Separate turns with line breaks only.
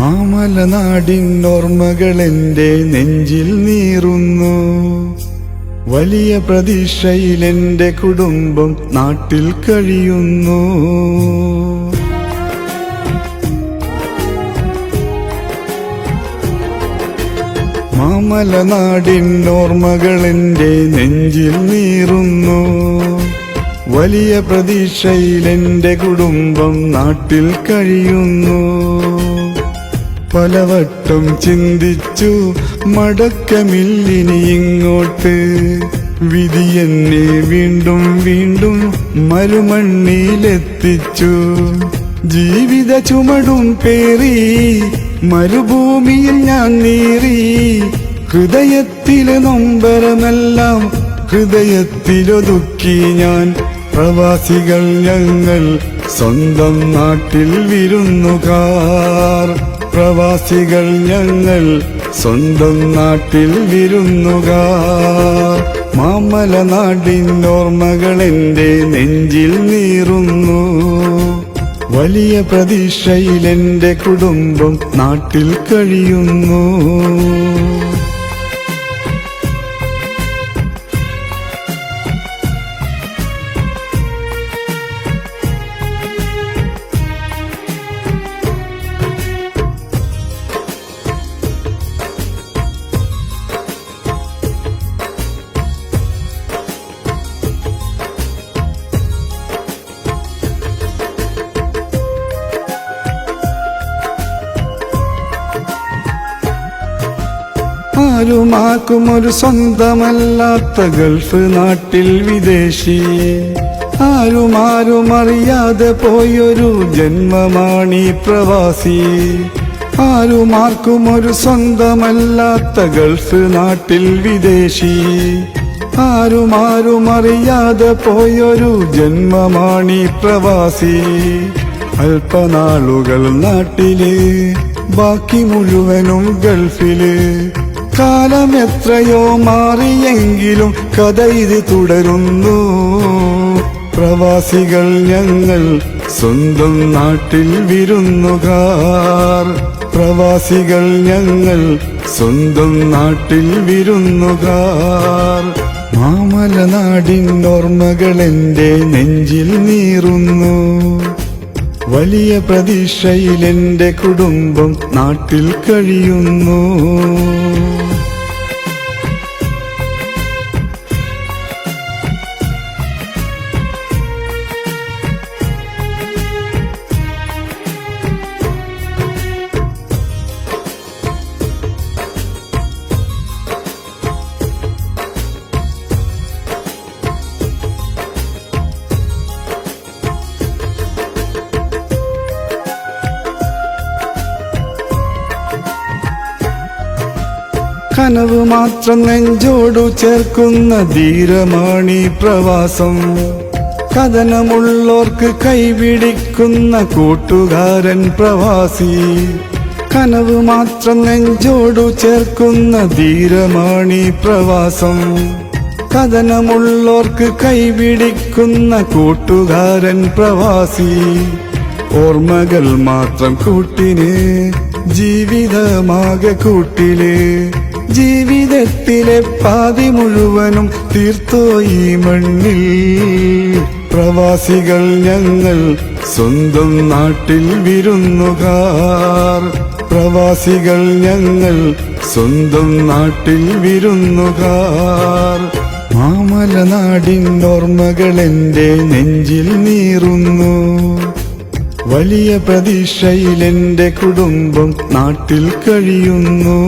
മാമലനാടിൻ ഓർമ്മകളെന്റെ നെഞ്ചിൽ നീറുന്നു. വലിയ പ്രതീക്ഷയിലെന്റെ കുടുംബം നാട്ടിൽ കഴിയുന്നു. മാമലനാടിൻ ഓർമ്മകളെന്റെ നെഞ്ചിൽ നീറുന്നു. വലിയ പ്രതീക്ഷയിലെന്റെ കുടുംബം നാട്ടിൽ കഴിയുന്നു. പലവട്ടം ചിന്തിച്ചു മടക്കമില്ലിനി ഇങ്ങോട്ട്. വിധി എന്നെ വീണ്ടും വീണ്ടും മരുമണ്ണിലെത്തിച്ചു. ജീവിത ചുമടും പേറി മരുഭൂമിയിൽ ഞാൻ നീറി. ഹൃദയത്തിലെ നൊമ്പരമെല്ലാം ഹൃദയത്തിലൊതുക്കി ഞാൻ. പ്രവാസികൾ ഞങ്ങൾ സ്വന്തം നാട്ടിൽ വിരുന്നുകാർ. പ്രവാസികൾ ഞങ്ങൾ സ്വന്തം നാട്ടിൽ വിരുന്നുകാർ. മാമലനാടിൻ ഓർമ്മകളെന്റെ നെഞ്ചിൽ നീറുന്നു. വലിയ പ്രതീക്ഷയിലെന്റെ കുടുംബം നാട്ടിൽ കഴിയുന്നു. ആരുമാർക്കും ഒരു സ്വന്തമല്ലാത്ത ഗൾഫ് നാട്ടിൽ വിദേശി. ആരും അറിയാതെ പോയൊരു ജന്മമാണീ പ്രവാസി. ആരുമാർക്കും ഒരു സ്വന്തമല്ലാത്ത ഗൾഫ് നാട്ടിൽ വിദേശി. ആരും അറിയാതെ പോയൊരു ജന്മമാണീ പ്രവാസി. അല്പനാളുകൾ നാട്ടില്, ബാക്കി മുഴുവനും ഗൾഫില്. കാലം എത്രയോ മാറിയെങ്കിലും കഥ ഇത് തുടരുന്നു. പ്രവാസികൾ ഞങ്ങൾ സ്വന്തം നാട്ടിൽ വിരുന്നുകാർ. പ്രവാസികൾ ഞങ്ങൾ സ്വന്തം നാട്ടിൽ വിരുന്നുകാർ. മാമലനാടിൻ ഓർമ്മകളെന്റെ നെഞ്ചിൽ നീറുന്നു. വലിയ പ്രതീക്ഷയിലെന്റെ കുടുംബം നാട്ടിൽ കഴിയുന്നു. കനവ് മാത്രം നെഞ്ചോടു ചേർക്കുന്ന ധീരമാണീ പ്രവാസം. കഥനമുള്ളോർക്ക് കൈപിടിക്കുന്ന കൂട്ടുകാരൻ പ്രവാസി. കനവ് മാത്രം നെഞ്ചോടു ചേർക്കുന്ന ധീരമാണീ പ്രവാസം. കഥനമുള്ളോർക്ക് കൈപിടിക്കുന്ന കൂട്ടുകാരൻ പ്രവാസി. ഓർമ്മകൾ മാത്രം കൂട്ടിന്, ജീവിതമാകെ കൂട്ടില്. ജീവിതത്തിലെ പാതി മുഴുവനും തീർത്തോ ഈ മണ്ണിൽ. പ്രവാസികൾ ഞങ്ങൾ സ്വന്തം നാട്ടിൽ വിരുന്നുകാർ. പ്രവാസികൾ ഞങ്ങൾ സ്വന്തം നാട്ടിൽ വിരുന്നുകാർ. മാമലനാടിൻ ഓർമ്മകളെന്റെ നെഞ്ചിൽ നീറുന്നു. വലിയ പ്രതീക്ഷയിലെന്റെ കുടുംബം നാട്ടിൽ കഴിയുന്നു.